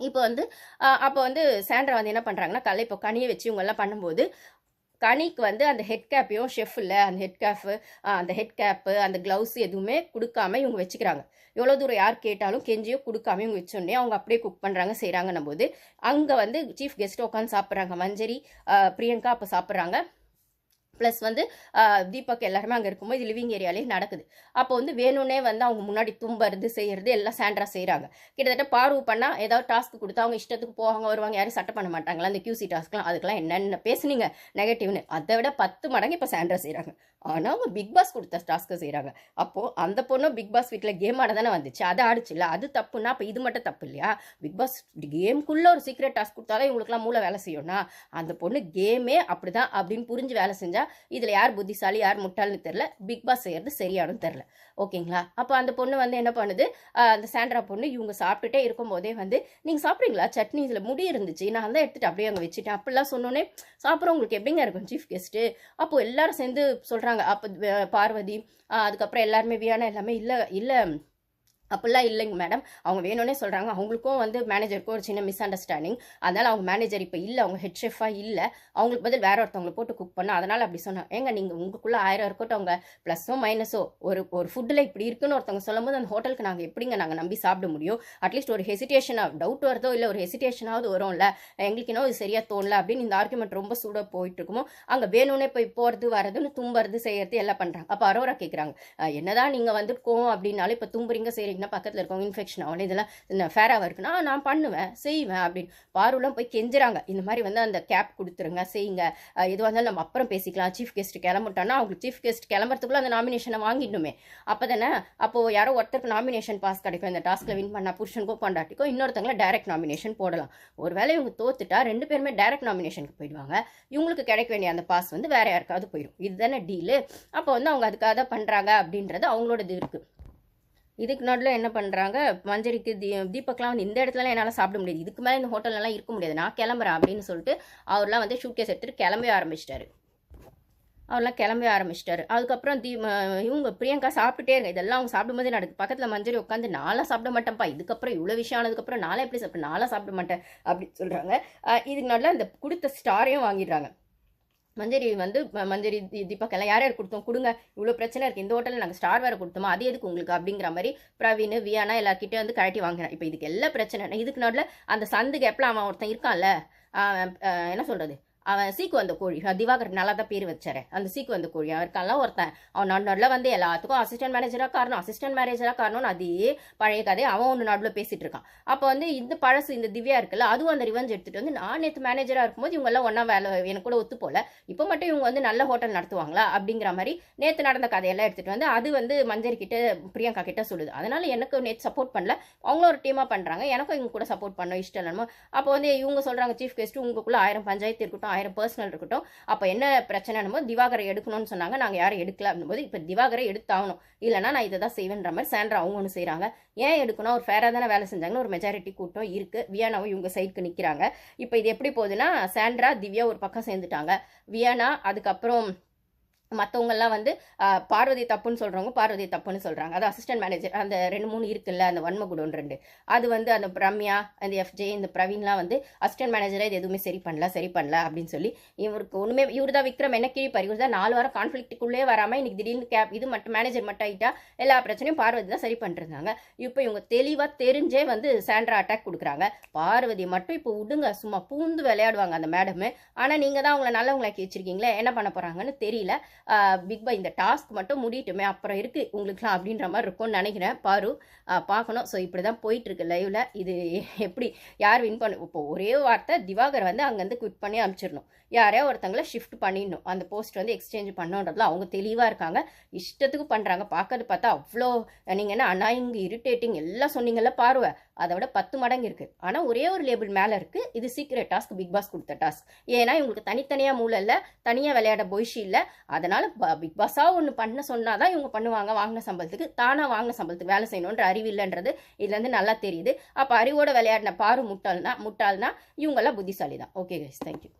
இப்போ வந்து அப்போ வந்து சாண்ட்ரா வந்து என்ன பண்ணுறாங்கன்னா, காலைல இப்போ கனியை வச்சு இவங்கெல்லாம் பண்ணும்போது, கனிக்கு வந்து அந்த ஹெட் கேப்பையும் ஷெஃப் இல்லை அந்த ஹெட் கேப்பு அந்த ஹெட் கேப்பு அந்த க்ளவுஸ் எதுவுமே கொடுக்காம இவங்க வச்சுக்கிறாங்க. எவ்வளோ தூரம் யார் கேட்டாலும் கெஞ்சியோ கொடுக்காம இவங்க வச்சோடனே அவங்க அப்படியே குக் பண்ணுறாங்க செய்கிறாங்கன்னும் போது, அங்கே வந்து சீஃப் கெஸ்ட் உட்காந்து சாப்பிட்றாங்க. மஞ்சரி, பிரியங்கா அப்போ சாப்பிட்றாங்க. ப்ளஸ் வந்து தீபக் எல்லாருமே அங்கே இருக்கும்போது இது லிவிங் ஏரியாலே நடக்குது. அப்போ வந்து வேணும்னே வந்து அவங்க முன்னாடி தும்புறது செய்யறது எல்லாம் சாண்ட்ரா செய்கிறாங்க. கிட்டத்தட்ட பார்வு பண்ணால் ஏதாவது டாஸ்க் கொடுத்தா அவங்க இஷ்டத்துக்கு போவாங்க வருவாங்க, யாரும் சட்டை பண்ண மாட்டாங்களா அந்த QC டாஸ்க்லாம். அதுக்கெல்லாம் என்னென்ன பேசுனீங்க நெகட்டிவ்னு, அதை விட 10 மடங்கு இப்போ சாண்ட்ரா செய்கிறாங்க. ஆனால் அவங்க பிக் பாஸ் கொடுத்த டாஸ்க்கை செய்கிறாங்க. அப்போது அந்த பொண்ணும் பிக் பாஸ் வீட்டில் கேம் ஆட தானே வந்துச்சு, அதை ஆடிச்சுல்ல, அது தப்புன்னா அப்போ இது மட்டும் தப்பு இல்லையா? பிக் பாஸ் கேம்குள்ளே ஒரு சீக்ரெட் டாஸ்க் கொடுத்தாலும் இவங்களுக்குலாம் மூளை வேலை செய்யும்னா, அந்த பொண்ணு கேமே அப்படிதான் அப்படின்னு புரிஞ்சு வேலை செஞ்சா இதில் யார் புத்திசாலி யார் முட்டாள்னு தெரில. பிக் பாஸ் செய்கிறது சரியானு தெரில. ஓகேங்களா? அப்போ அந்த பொண்ணு வந்து என்ன பண்ணுது, அந்த சாண்ட்ரா பொண்ணு இவங்க சாப்பிட்டுட்டே இருக்கும் போதே வந்து, நீங்கள் சாப்பிட்றீங்களா சட்னி இதில் முடி இருந்துச்சு நான் தான் எடுத்துகிட்டு அப்படியே அங்கே வச்சுட்டேன் அப்படிலாம் சொன்னோன்னே, சாப்பிட்றவங்களுக்கு எப்படிங்க இருக்கும் சீஃப் கெஸ்ட்டு. அப்போது எல்லாரும் சேர்ந்து சொல்கிறாங்க. அப்போ பார்வதி, அதுக்கப்புறம் எல்லாருமே வியானா எல்லாமே இல்லை இல்லை அப்படிலாம் இல்லைங்க மேடம், அவங்க வேணும்னே சொல்கிறாங்க. அவங்களுக்கும் வந்து மேனேஜருக்கும் ஒரு சின்ன மிஸ் அண்டர்ஸ்டாண்டிங். அதனால் அவங்க மேனேஜர் இப்போ இல்லை, அவங்க ஹெட் ஷெஃபாக இல்லை, அவங்களுக்கு பதில் வேற ஒருத்தவங்களை போட்டு குக் பண்ண, அதனால் அப்படி சொன்னாங்க. ஏங்க நீங்கள் உங்களுக்குள்ளே 1000 இருக்கட்டும், அவங்க ப்ளஸ்ஸோ மைனஸோ ஒரு ஃபுட்டில் இப்படி இருக்குன்னு ஒருத்தவங்க சொல்லும் போது அந்த ஹோட்டலுக்கு நாங்கள் எப்படிங்க நாங்கள் நம்பி சாப்பிட முடியும்? அட்லீஸ்ட் ஒரு ஹெசிடேஷனாக டவுட் வருதோ இல்லை ஒரு ஹெசிடேஷனாவது வரும்ல, எங்களுக்கு இன்னும் இது சரியாக தோணல அப்படின்னு இந்த ஆர்குமெண்ட் ரொம்ப சூடாக போயிட்டு இருக்குமோ, அங்கே வேணும்னே போய் போகிறது வரதுன்னு தும்புறது செய்யறது எல்லாம் பண்ணுறாங்க. அப்போ அரோரா கேட்குறாங்க, என்னதான் நீங்கள் வந்து கோவம் அப்படின்னாலும் இப்போ தும்புறீங்க செய்கிறீங்க பக்கத்தில் இருக்கவங்க இன்ஃபெக்ஷன் ஆகணும், இதெல்லாம் ஃபேராக இருக்குன்னா நான் பண்ணுவேன் செய்வேன் அப்படின்னு பாருலாம் போய் கெஞ்சுறாங்க. இந்த மாதிரி வந்து அந்த கேப் கொடுத்துருங்க செய்யுங்க, எதுவாக இருந்தாலும் நம்ம அப்புறம் பேசிக்கலாம், சீஃப் கெஸ்ட் கிளம்பிட்டோன்னா அவங்களுக்கு சீஃப் கெஸ்ட் கிளம்புறதுக்குள்ள அந்த நாமினேஷனை வாங்கிடணுமே. அப்போ தானே அப்போது யாரோ ஒருத்தருக்கு நாமினேஷன் பாஸ் கிடைக்கும். இந்த டாஸ்கில் வின் பண்ணால் புருஷனுக்கோ பொண்டாட்டிக்கோ இன்னொருத்தவங்கள டைரக்ட் நாமினேஷன் போடலாம். ஒருவேளை இவங்க தோத்துட்டா 2 பேருமே டைரக்ட் நாமினேஷனுக்கு போயிடுவாங்க. இவங்களுக்கு கிடைக்க வேண்டிய அந்த பாஸ் வந்து வேற யாருக்காவது போயிடும். இதுதானே டீலு. அப்போ வந்து அவங்க அதுக்காக தான் பண்ணுறாங்க அப்படின்றது அவங்களோட இது இருக்குது. இதுக்கு நடுவில் என்ன பண்ணுறாங்க, மஞ்சரிக்கு தீபக்லாம் வந்து இந்த இடத்துலலாம் என்னால் சாப்பிட முடியாது, இதுக்கு மேலே இந்த ஹோட்டல்லாம் இருக்க முடியாது, நான் கிளம்புறேன் அப்படின்னு சொல்லிட்டு அவர்லாம் வந்து ஷூட்கேஸ் எடுத்துகிட்டு கிளம்பவே ஆரம்பிச்சிட்டாரு. அதுக்கப்புறம் இவங்க பிரியங்கா சாப்பிட்டுட்டே இருங்க, இதெல்லாம் அவங்க சாப்பிடும்போதே நடக்குது. பக்கத்தில் மஞ்சரி உட்காந்து நான்லாம் சாப்பிட மாட்டேன்ப்பா, இதுக்கப்புறம் இவ்வளோ விஷயம் ஆனதுக்கப்புறம் நான்லாம் எப்படி சாப்பிட்றேன், நான்லாம் சாப்பிட மாட்டேன் அப்படின்னு சொல்கிறாங்க. இதுக்கு நடுவில் இந்த கொடுத்த ஸ்டாரையும் வாங்கிடுறாங்க. மஞ்சரி தீபக் எல்லாம் யார் யார் கொடுத்தோம் கொடுங்க, இவ்வளோ பிரச்சனை இருக்குது, இந்த ஹோட்டலில் நாங்கள் ஸ்டார் வேறு கொடுத்தோமா, அது எதுக்கு உங்களுக்கு அப்படிங்கிற மாதிரி பிரவீன் வியானா எல்லாருக்கிட்டே வந்து கழட்டி வாங்கினேன். இப்போ இதுக்கு எல்லாம் பிரச்சனை. இதுக்கு நடுவில் அந்த சந்து கேப்பில் அவன் ஒருத்தன் இருக்கான்ல, என்ன சொல்கிறது, அவன் சீக்கு வந்த கோழி, திவாகர் நல்லா தான் பேர் வச்சாரு, அந்த சீக்கு வந்த கோழி அவருக்கெல்லாம் ஒருத்தன், அவன் நடுவில் வந்து எல்லாத்துக்கும் அசிஸ்டன்ட் மேனேஜராக காரணம்னு அதே பழைய கதையை அவன் ஒன்று நடுவில் பேசிட்டு இருக்கான். அப்போ வந்து இந்த பழசு இந்த திவ்யா இருக்குல்ல, அதுவும் அந்த ரிவெஞ்ச் எடுத்துட்டு வந்து நான் நேற்று மேனேஜராக இருக்கும்போது இவங்க எல்லாம் ஒன்றா வேலை எனக்கு கூட ஒத்து போல, இப்போ மட்டும் இவங்க வந்து நல்ல ஹோட்டல் நடத்துவாங்களா அப்படிங்கிற மாதிரி நேற்று நடந்த கதையெல்லாம் எடுத்துட்டு வந்து அது வந்து மஞ்சரி கிட்ட பிரியங்கா கிட்ட சொல்லுது. அதனால எனக்கு நேற்று சப்போர்ட் பண்ணல, அவங்களும் ஒரு டீமாக பண்ணுறாங்க, எனக்கும் இவங்க கூட சப்போர்ட் பண்ண இஷ்டம் இல்லைமோ. அப்போ வந்து இவங்க சொல்கிறாங்க, சீஃப் கெஸ்ட் உங்களுக்குள்ள 1000 பஞ்சாயத்து இருக்கட்டும், 1000 பர்சனல் இருக்கட்டும், அப்போ என்ன பிரச்சனைன்னு போது திவாகரை எடுக்கணும்னு சொன்னாங்க, நாங்கள் யாரும் எடுக்கல அப்படின்போது இப்போ திவாகரை எடுத்தாகணும், இல்லைனா நான் இதை தான் செய்வேன்ற மாதிரி சாண்ட்ரா அவங்க ஒன்று செய்கிறாங்க. ஏன் எடுக்கணும், ஒரு ஃபேராக தானே வேலை செஞ்சாங்கன்னு ஒரு மெஜாரிட்டி கூட்டம் இருக்குது. வியானாவும் இவங்க சைடுக்கு நிற்கிறாங்க. இப்போ இது எப்படி போகுதுன்னா, சாண்ட்ரா திவ்யா ஒரு பக்கம் சேர்ந்துட்டாங்க, வியானா அதுக்கப்புறம் மற்றவங்கெல்லாம் வந்து பார்வதி தப்புன்னு சொல்கிறவங்க பார்வதி தப்புன்னு சொல்கிறாங்க. அது அசிஸ்டன்ட் மேனேஜர் அந்த 2-3 இருக்குல்ல, அந்த வன்மகுடோன் 2, அது வந்து அந்த ரம்யா அந்த FJ இந்த பிரவீன்லாம் வந்து அசிஸ்டன்ட் மேனேஜரை இது எதுவுமே சரி பண்ணல அப்படின்னு சொல்லி இவருக்கு ஒன்றுமே, இவர் தான் விக்ரம் என்ன கீழ்ப்பார், இவர் தான் 4 வாரம் கான்ஃப்ளிக்ட்டுக்குள்ளே வராமல் இன்னைக்கு திடீர்னு இது மட்டும் மேனேஜர் மட்டும் ஆகிட்டா எல்லா பிரச்சனையும் பார்வதி தான் சரி பண்ணிருந்தாங்க. இப்போ இவங்க தெளிவாக தெரிஞ்சே வந்து சாண்ட்ரா அட்டாக் கொடுக்குறாங்க. பார்வதி மட்டும் இப்போ விடுங்க, சும்மா பூந்து விளையாடுவாங்க அந்த மேடமு. ஆனால் நீங்கள் தான் அவங்கள நல்லவங்களாக்கி வச்சிருக்கீங்களே, என்ன பண்ண போகிறாங்கன்னு தெரியல. பிக் பாஸ் இந்த டாஸ்க் மட்டும் முடியட்டுமே அப்புறம் இருக்கு உங்களுக்குலாம் அப்படின்ற மாதிரி இருக்கும்னு நினைக்கிறேன். பார்க்கணும். ஸோ இப்படி தான் போயிட்டுருக்கு லைவில். இது எப்படி யார் வின் பண்ண, இப்போ ஒரே வார்த்தை திவாகர் வந்து அங்கேருந்து குவிட் பண்ணி அனுப்பிச்சிடணும், யாரையா ஒருத்தங்களை ஷிஃப்ட் பண்ணிடணும், அந்த போஸ்ட் வந்து எக்ஸ்சேஞ்ச் பண்ணுன்றதுல அவங்க தெளிவாக இருக்காங்க, இஷ்டத்துக்கு பண்ணுறாங்க. பார்க்கறது பார்த்தா அவ்வளோ நீங்கள் என்ன அனாயிங் இரிட்டேட்டிங் எல்லாம் சொன்னீங்கல்ல பார்வை, அதை விட 10 மடங்கு இருக்குது. ஆனால் ஒரே ஒரு லேபிள் மேலே இருக்குது, இது சீக்ரெட் டாஸ்க், பிக் பாஸ் கொடுத்த டாஸ்க். ஏன்னா இவங்களுக்கு தனித்தனியாக மூளை இல்லை, தனியாக விளையாட பொய்ஷி இல்லை. அதனால் பிக் பாஸாக ஒன்று பண்ண சொன்னால் தான் இவங்க பண்ணுவாங்க. வாங்கின சம்பளத்துக்கு தானாக வாங்கின சம்பளத்துக்கு வேலை செய்யணுன்ற அறிவு இல்லைன்றது இதுலேருந்து நல்லா தெரியுது. அப்போ அறிவோட விளையாடின பாரு முட்டாள்னா இவங்கெல்லாம் புத்திசாலி தான். Okay guys, thank you.